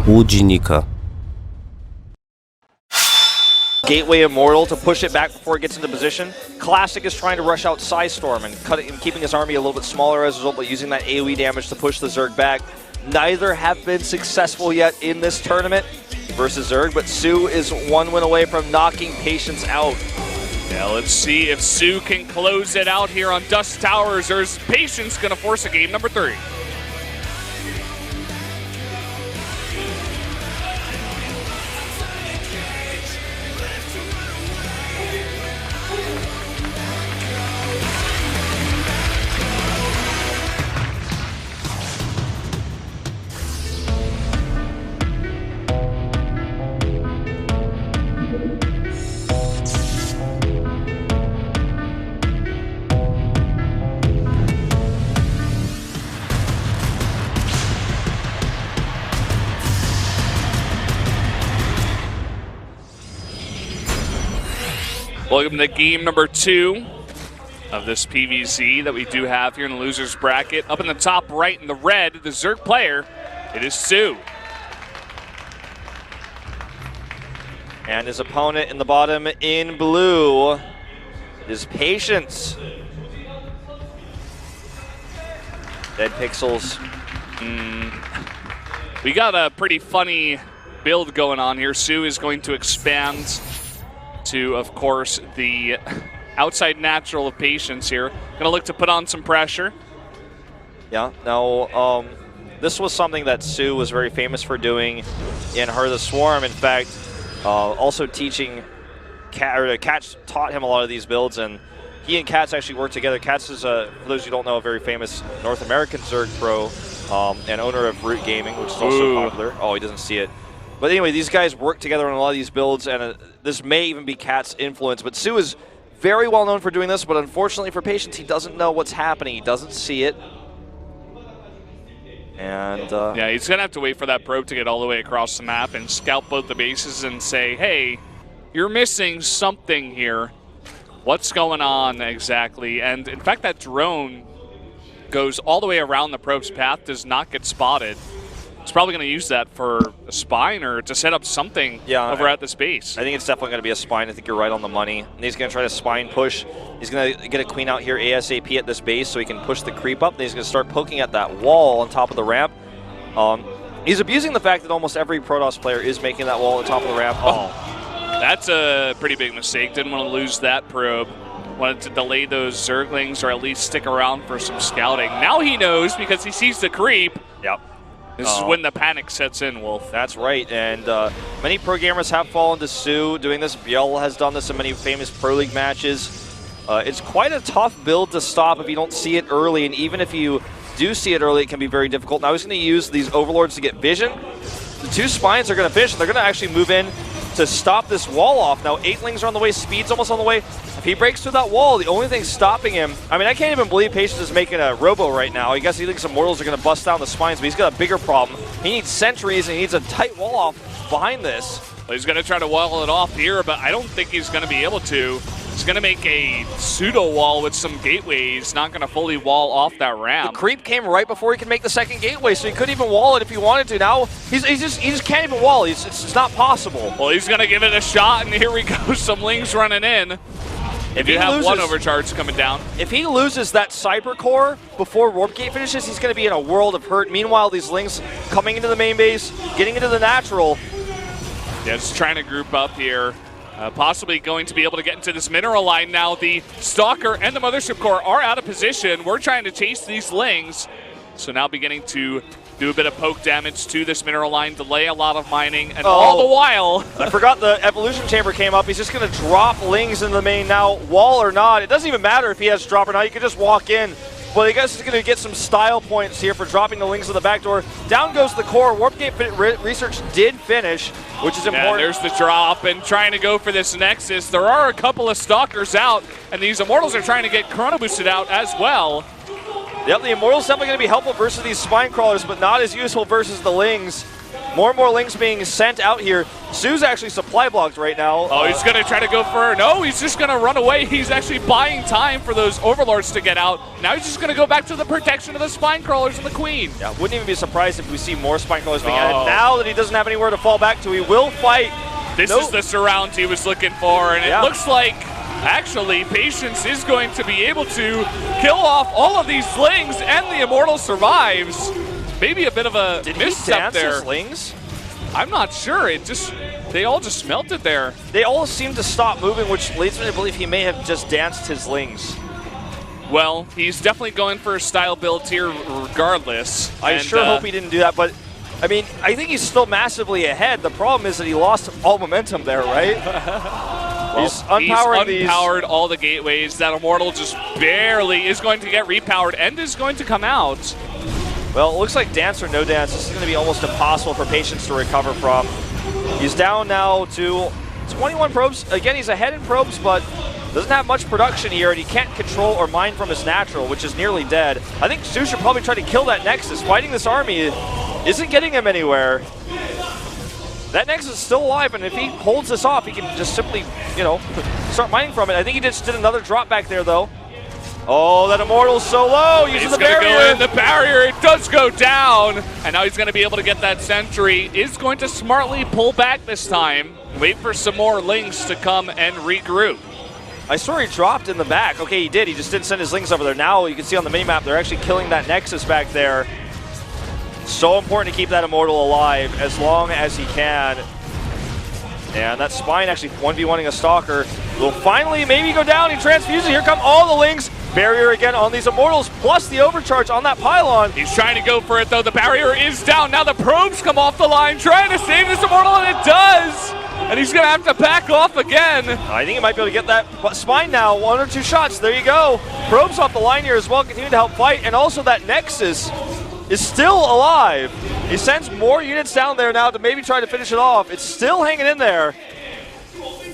Łudzinika. Gateway Immortal to push it back before it gets into position. Classic is trying to rush out Psystorm and cut it and keeping his army a little bit smaller as a result, but using that AoE damage to push the Zerg back. Neither have been successful yet in this tournament versus Zerg, but soO is one win away from knocking Patience out. Yeah, let's see if soO can close it out here on Dust Towers, or is Patience going to force a game number 3? Welcome to game number 2 of this PVZ that we do have here in the loser's bracket. Up in the top right in the red, the Zerg player, it is soO. And his opponent in the bottom in blue is Patience. Dead Pixels. We got a pretty funny build going on here. soO is going to expand to, of course, the outside natural of Patience here. Gonna look to put on some pressure. Yeah, now, this was something that soO was very famous for doing in Heart of the Swarm. In fact, also teaching, Katz taught him a lot of these builds, and he and Katz actually worked together. Katz is, for those who don't know, a very famous North American Zerg pro and owner of Root Gaming, which is also popular. Oh, he doesn't see it. But anyway, these guys work together on a lot of these builds, and this may even be Katz's influence. But soO is very well known for doing this, but unfortunately for Patience, he doesn't know what's happening. He doesn't see it. And yeah, he's gonna have to wait for that probe to get all the way across the map and scout both the bases and say, hey, you're missing something here. What's going on exactly? And in fact, that drone goes all the way around the probe's path, does not get spotted. He's probably going to use that for a spine or to set up something over at this base. I think it's definitely going to be a spine. I think you're right on the money. And he's going to try to spine push. He's going to get a queen out here ASAP at this base so he can push the creep up. Then he's going to start poking at that wall on top of the ramp. He's abusing the fact that almost every Protoss player is making that wall at the top of the ramp. That's a pretty big mistake. Didn't want to lose that probe. Wanted to delay those Zerglings or at least stick around for some scouting. Now he knows because he sees the creep. Yep. This is when the panic sets in, Wolf. That's right, and many pro gamers have fallen to soO doing this. Biel has done this in many famous Pro League matches. It's quite a tough build to stop if you don't see it early, and even if you do see it early, it can be very difficult. Now he's going to use these Overlords to get vision. The 2 spines are going to finish, and they're going to actually move in to stop this wall off. Now 8-lings are on the way, Speed's almost on the way. If he breaks through that wall, the only thing stopping him, I mean, I can't even believe Patience is making a robo right now. I guess he thinks Immortals are going to bust down the spines, but he's got a bigger problem. He needs sentries and he needs a tight wall off behind this. Well, he's going to try to wall it off here, but I don't think he's going to be able to. He's going to make a pseudo wall with some gateways, not going to fully wall off that ramp. The creep came right before he could make the second gateway, so he couldn't even wall it if he wanted to. Now he just can't even wall. It's not possible. Well, he's going to give it a shot, and here we go. Some lings running in. If you have one overcharge coming down. If he loses that Cyber Core before Warp Gate finishes, he's going to be in a world of hurt. Meanwhile, these lings coming into the main base, getting into the natural. Yeah, just trying to group up here. Possibly going to be able to get into this mineral line now. The Stalker and the Mothership Core are out of position. We're trying to chase these lings. So now beginning to do a bit of poke damage to this mineral line, delay a lot of mining, and all the while... I forgot the Evolution Chamber came up. He's just going to drop lings in the main now, wall or not. It doesn't even matter if he has drop or not. You can just walk in. But I guess he's going to get some style points here for dropping the lings to the back door. Down goes the core. Warp Gate research did finish, which is important. There's the drop and trying to go for this Nexus. There are a couple of Stalkers out, and these Immortals are trying to get Chrono Boosted out as well. Yep, the Immortals definitely going to be helpful versus these Spine Crawlers, but not as useful versus the lings. More and more Lings being sent out here. soO's actually supply blocked right now. Oh, he's going to try to go for... No, he's just going to run away. He's actually buying time for those Overlords to get out. Now he's just going to go back to the protection of the Spine Crawlers and the Queen. Yeah, wouldn't even be surprised if we see more Spine Crawlers being added. Now that he doesn't have anywhere to fall back to, he will fight. This is the surround he was looking for, and it looks like... Actually, Patience is going to be able to kill off all of these Lings, and the Immortal survives. Maybe a bit of a misstep there. His Lings? I'm not sure. They all just melted there. They all seem to stop moving, which leads me to believe he may have just danced his Lings. Well, he's definitely going for a style build here regardless. I sure hope he didn't do that, but I mean, I think he's still massively ahead. The problem is that he lost all momentum there, right? Well, he's unpowered all the gateways. That Immortal just barely is going to get repowered and is going to come out. Well, it looks like dance or no dance. This is going to be almost impossible for Patience to recover from. He's down now to 21 probes. Again, he's ahead in probes, but doesn't have much production here, and he can't control or mine from his natural, which is nearly dead. I think soO should probably try to kill that Nexus. Fighting this army isn't getting him anywhere. That Nexus is still alive, and if he holds this off, he can just simply, you know, start mining from it. I think he just did another drop back there, though. Oh, that Immortal's so low, using the barrier. Go in the barrier, it does go down, and now he's going to be able to get that sentry. Is going to smartly pull back this time, wait for some more Lings to come and regroup. I saw he dropped in the back. Okay, he did. He just didn't send his Lings over there. Now you can see on the minimap, they're actually killing that Nexus back there. So important to keep that Immortal alive as long as he can. And that Spine actually 1v1ing a Stalker will finally maybe go down. He transfuses. Here come all the Lings. Barrier again on these Immortals, plus the overcharge on that pylon. He's trying to go for it, though. The barrier is down. Now the probes come off the line, trying to save this Immortal, and it does! And he's going to have to back off again. I think he might be able to get that Spine now. 1 or 2 shots. There you go. Probes off the line here as well, continue to help fight. And also that Nexus is still alive. He sends more units down there now to maybe try to finish it off. It's still hanging in there.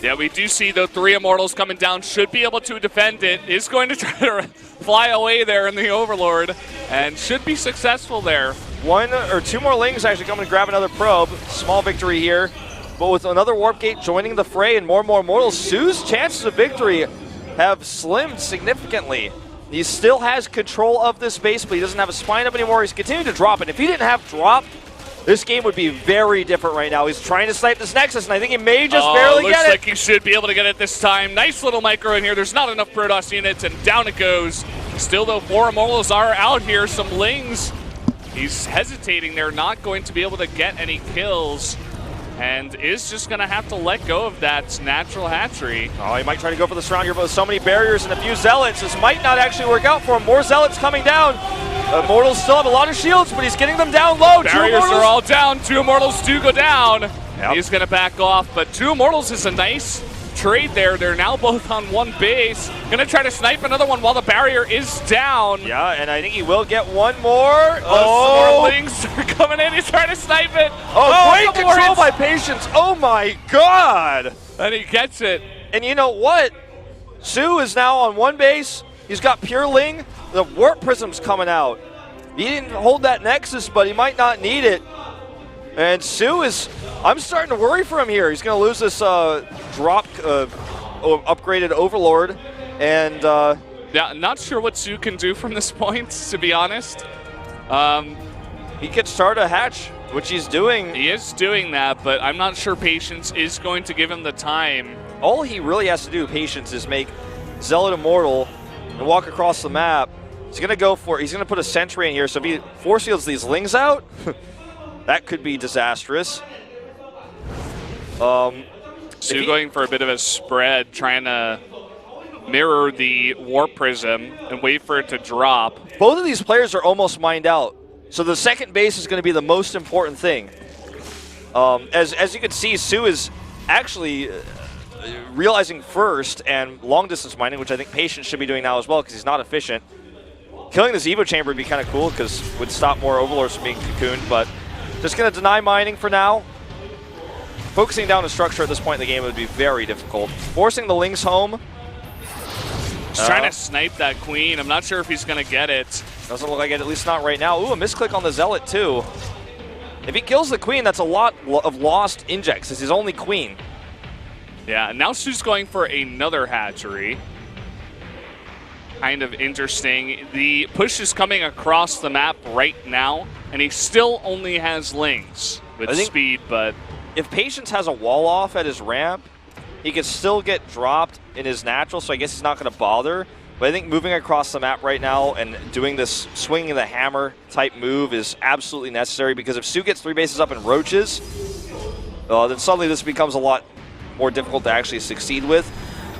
Yeah, we do see the 3 Immortals coming down. Should be able to defend it. Is going to try to fly away there in the Overlord. And should be successful there. 1 or 2 more Lings actually coming to grab another probe. Small victory here. But with another Warp Gate joining the fray and more Immortals, soO's chances of victory have slimmed significantly. He still has control of this base, but he doesn't have a Spine up anymore. He's continuing to drop it. If he didn't have drop, this game would be very different right now. He's trying to snipe this Nexus, and I think he may just barely get it. Looks like he should be able to get it this time. Nice little micro in here. There's not enough Protoss units, and down it goes. Still, though, 4 Immortals are out here. Some Lings. He's hesitating. They're not going to be able to get any kills, and is just going to have to let go of that natural hatchery. Oh, he might try to go for the surround here, but with so many barriers and a few Zealots, this might not actually work out for him. More Zealots coming down. Immortals still have a lot of shields, but he's getting them down low. Barriers are all down. 2 Immortals do go down. Yep. He's going to back off, but 2 Immortals is a nice trade there. They're now both on 1 base. Going to try to snipe another one while the barrier is down. Yeah, and I think he will get 1 more. Some more Lings are coming in. He's trying to snipe it. Oh, great control by Patience. Oh my God. And he gets it. And you know what? soO is now on 1 base. He's got pure Ling. The Warp Prism's coming out. He didn't hold that Nexus, but he might not need it. And soO is, I'm starting to worry for him here. He's going to lose this upgraded Overlord. And yeah, not sure what soO can do from this point, to be honest. He could start a hatch, which he's doing. He is doing that, but I'm not sure Patience is going to give him the time. All he really has to do, Patience, is make Zealot Immortal and walk across the map. He's going to go for it. He's going to put a sentry in here, so if he force fields these Lings out, that could be disastrous. soO going for a bit of a spread, trying to mirror the Warp Prism and wait for it to drop. Both of these players are almost mined out, so the second base is going to be the most important thing. As you can see, soO is actually realizing first and long distance mining, which I think Patience should be doing now as well because he's not efficient. Killing this Evo Chamber would be kind of cool because it would stop more Overlords from being cocooned, but just going to deny mining for now. Focusing down the structure at this point in the game would be very difficult. Forcing the Lings home. He's trying to snipe that Queen. I'm not sure if he's going to get it. Doesn't look like it, at least not right now. Ooh, a misclick on the Zealot too. If he kills the queen, that's a lot of lost injects. It's his only queen. Yeah, now soO's going for another hatchery. Kind of interesting. The push is coming across the map right now, and he still only has Lings with speed, but... If Patience has a wall off at his ramp, he could still get dropped in his natural, so I guess he's not going to bother. But I think moving across the map right now and doing this swinging the hammer type move is absolutely necessary, because if soO gets 3 bases up in roaches, then suddenly this becomes a lot more difficult to actually succeed with.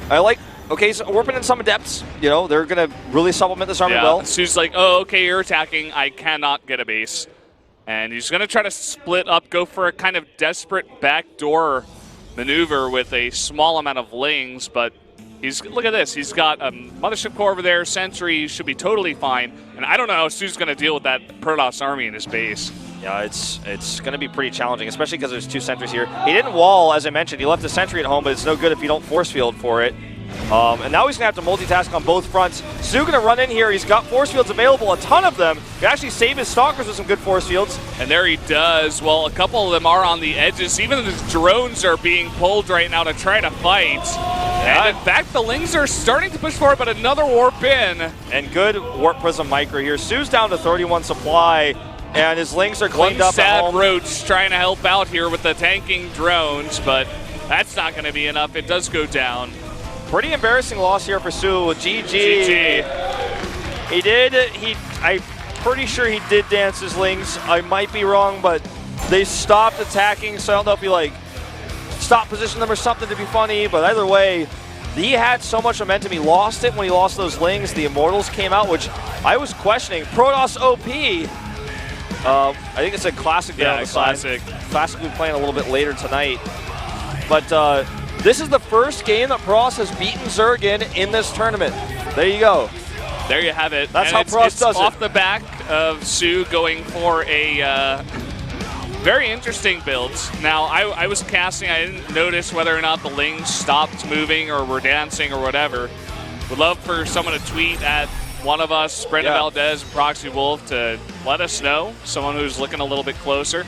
I like, okay, so warping in some adepts, you know, they're going to really supplement this army well. soO's like, oh, okay, you're attacking. I cannot get a base. And he's going to try to split up, go for a kind of desperate backdoor maneuver with a small amount of Lings, but look at this. He's got a Mothership Core over there. Sentry should be totally fine. And I don't know how soO's going to deal with that Protoss army in his base. Yeah, it's going to be pretty challenging, especially because there's 2 sentries here. He didn't wall, as I mentioned. He left a sentry at home, but it's no good if you don't force field for it. And now he's going to have to multitask on both fronts. soO going to run in here. He's got force fields available, a ton of them. He can actually save his Stalkers with some good force fields. And there he does. Well, a couple of them are on the edges. Even the drones are being pulled right now to try to fight. Yeah. And in fact, the Lings are starting to push forward, but another warp in. And good Warp Prism Micro here. soO's down to 31 supply, and his Lings are cleaned up at home. One sad Roach trying to help out here with the tanking drones, but that's not going to be enough. It does go down. Pretty embarrassing loss here for soO. GG. I'm pretty sure he did dance his Lings. I might be wrong, but they stopped attacking, so I don't know if he stopped position them or something to be funny, but either way, he had so much momentum. He lost it when he lost those Lings. The Immortals came out, which I was questioning. Protoss OP. I think it's a classic. Yeah, classic. Classic we'll be playing a little bit later tonight. But this is the first game that Protoss has beaten Zerg in this tournament. There you go. There you have it. That's how Protoss does it. Off the back of soO going for a very interesting build. Now, I was casting. I didn't notice whether or not the Lings stopped moving or were dancing or whatever. Would love for someone to tweet at one of us, Brenda Valdez, Proxy Wolf, to let us know. Someone who's looking a little bit closer.